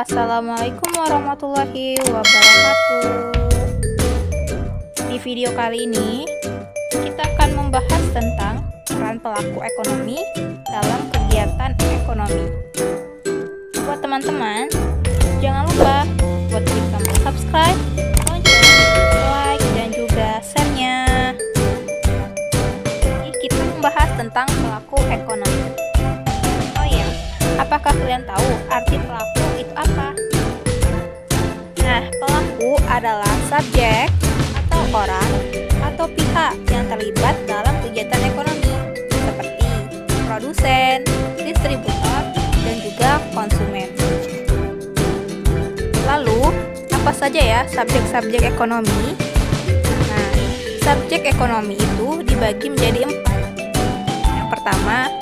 Assalamualaikum warahmatullahi wabarakatuh. Di video kali ini, kita akan membahas tentang peran pelaku ekonomi dalam kegiatan ekonomi. Buat teman-teman, jangan lupa buat klik tombol subscribe, lonceng, like, dan juga share-nya. Jadi kita membahas tentang pelaku ekonomi. Oh iya, apakah kalian tahu arti pelaku itu apa? Nah, pelaku adalah subjek atau orang atau pihak yang terlibat dalam kegiatan ekonomi seperti produsen, distributor, dan juga konsumen. Lalu, apa saja ya subjek-subjek ekonomi? Nah, subjek ekonomi itu dibagi menjadi 4. Yang pertama,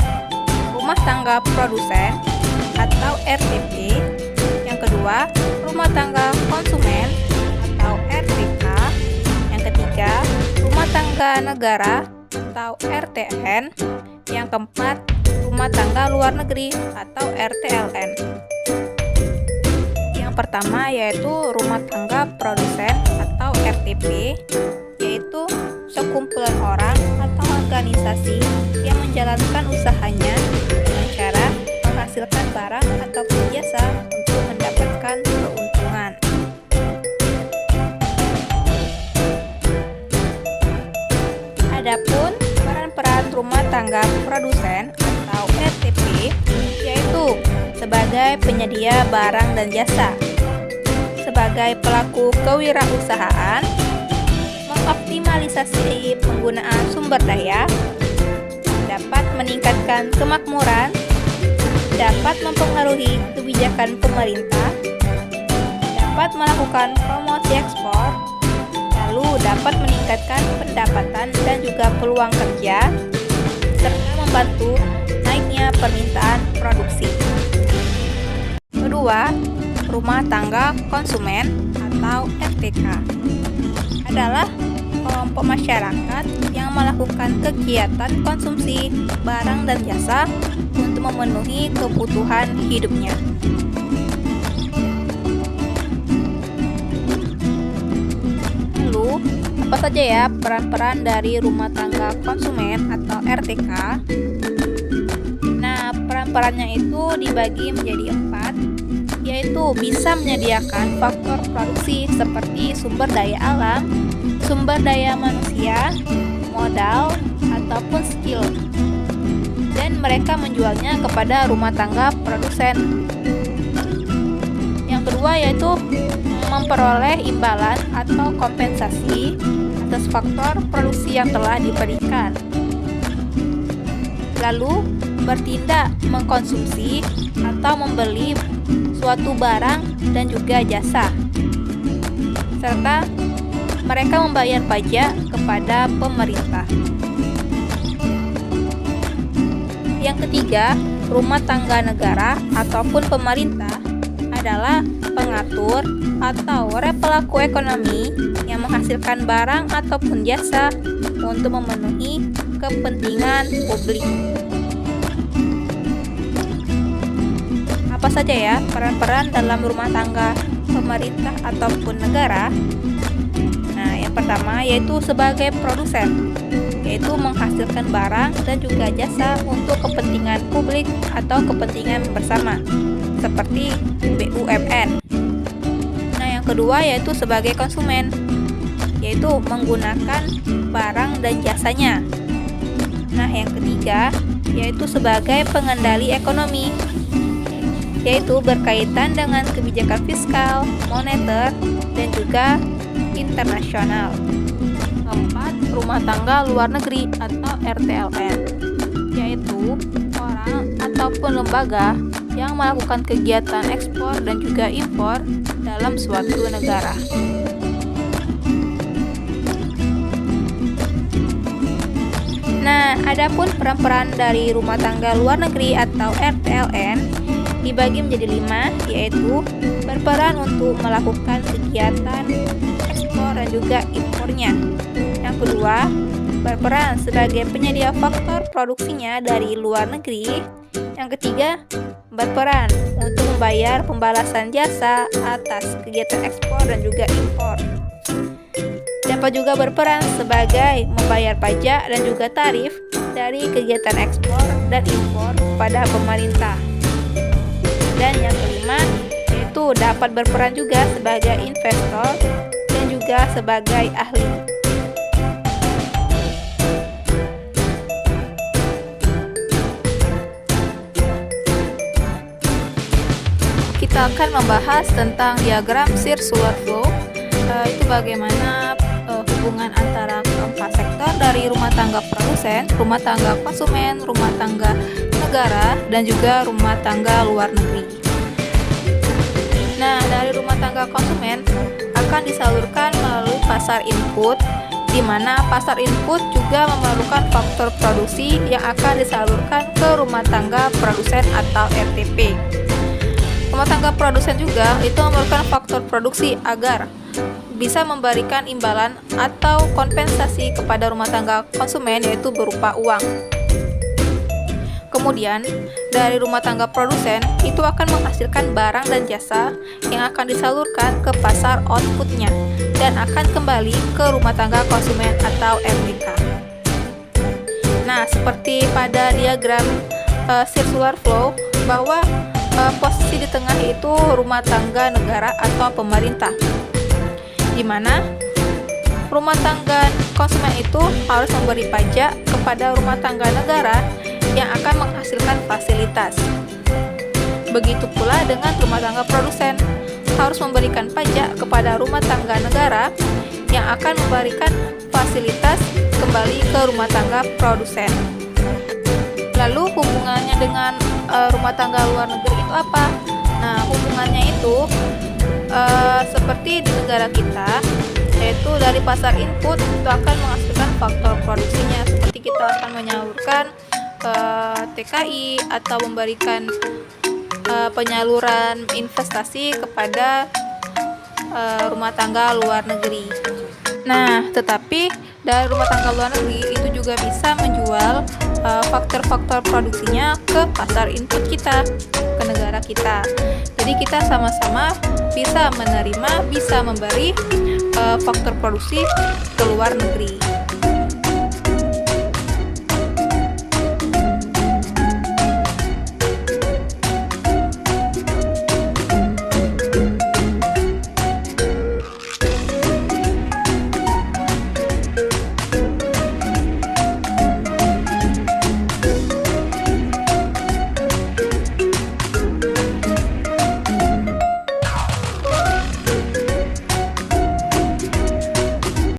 rumah tangga produsen atau RTP. Yang kedua, rumah tangga konsumen atau RTK. Yang ketiga, rumah tangga negara atau RTN. Yang keempat, rumah tangga luar negeri atau RTLN. Yang pertama yaitu rumah tangga produsen atau RTP, yaitu sekumpulan orang atau organisasi yang menjalankan usahanya dengan cara menghasilkan barang ataupun jasa untuk mendapatkan keuntungan. Adapun peran-peran rumah tangga produsen atau RTP yaitu sebagai penyedia barang dan jasa, sebagai pelaku kewirausahaan, mengoptimalisasi penggunaan sumber daya, dapat meningkatkan kemakmuran, dapat mempengaruhi kebijakan pemerintah, dapat melakukan promosi ekspor, lalu dapat meningkatkan pendapatan dan juga peluang kerja, serta membantu naiknya permintaan produksi. Kedua, rumah tangga konsumen atau RTK adalah kelompok masyarakat yang melakukan kegiatan konsumsi barang dan jasa untuk memenuhi kebutuhan hidupnya. Lalu, apa saja ya peran-peran dari rumah tangga konsumen atau RTK? Nah, peran-perannya itu dibagi menjadi 4, yaitu bisa menyediakan faktor produksi seperti sumber daya alam, sumber daya manusia, modal, ataupun skill. Dan mereka menjualnya kepada rumah tangga produsen. Yang kedua yaitu memperoleh imbalan atau kompensasi atas faktor produksi yang telah diberikan. Lalu bertindak mengkonsumsi atau membeli suatu barang dan juga jasa, serta mereka membayar pajak kepada pemerintah. Yang ketiga, rumah tangga negara ataupun pemerintah adalah pengatur atau pelaku ekonomi yang menghasilkan barang ataupun jasa untuk memenuhi kepentingan publik. Apa saja ya peran-peran dalam rumah tangga pemerintah ataupun negara? Nah, yang pertama yaitu sebagai produsen, yaitu menghasilkan barang dan juga jasa untuk kepentingan publik atau kepentingan bersama, seperti BUMN. Nah, yang kedua yaitu sebagai konsumen, yaitu menggunakan barang dan jasanya. Nah, yang ketiga yaitu sebagai pengendali ekonomi, yaitu berkaitan dengan kebijakan fiskal, moneter, dan juga internasional. Keempat, rumah tangga luar negeri atau RTLN, yaitu orang ataupun lembaga yang melakukan kegiatan ekspor dan juga impor dalam suatu negara. Nah, adapun peran-peran dari rumah tangga luar negeri atau RTLN dibagi menjadi 5, yaitu berperan untuk melakukan kegiatan ekspor dan juga impornya. Yang kedua, berperan sebagai penyedia faktor produksinya dari luar negeri. Yang ketiga, berperan untuk membayar pembalasan jasa atas kegiatan ekspor dan juga impor. Dapat juga berperan sebagai membayar pajak dan juga tarif dari kegiatan ekspor dan impor kepada pemerintah. Dan yang kelima, yaitu dapat berperan juga sebagai investor dan juga sebagai ahli. Kita akan membahas tentang diagram circular flow, itu bagaimana hubungan antara keempat sektor dari rumah tangga produsen, rumah tangga konsumen, rumah tangga negara, dan juga rumah tangga luar negeri. Nah, dari rumah tangga konsumen akan disalurkan melalui pasar input, di mana pasar input juga memerlukan faktor produksi yang akan disalurkan ke rumah tangga produsen atau RTP. Rumah tangga produsen juga itu memerlukan faktor produksi agar bisa memberikan imbalan atau kompensasi kepada rumah tangga konsumen, yaitu berupa uang. Kemudian, dari rumah tangga produsen itu akan menghasilkan barang dan jasa yang akan disalurkan ke pasar outputnya dan akan kembali ke rumah tangga konsumen atau RTK. Nah, seperti pada diagram circular flow, bahwa posisi di tengah itu rumah tangga negara atau pemerintah, di mana rumah tangga konsumen itu harus memberi pajak kepada rumah tangga negara yang akan menghasilkan fasilitas. Begitu pula dengan rumah tangga produsen, harus memberikan pajak kepada rumah tangga negara yang akan memberikan fasilitas kembali ke rumah tangga produsen. Lalu hubungannya dengan rumah tangga luar negeri itu apa? Nah, hubungannya itu seperti di negara kita, yaitu dari pasar input itu akan menghasilkan faktor produksinya, seperti kita akan menyalurkan TKI atau memberikan penyaluran investasi kepada rumah tangga luar negeri. Nah, tetapi dari rumah tangga luar negeri itu juga bisa menjual faktor-faktor produksinya ke pasar input kita, ke negara kita. Jadi kita sama-sama bisa menerima, bisa memberi faktor produksi ke luar negeri.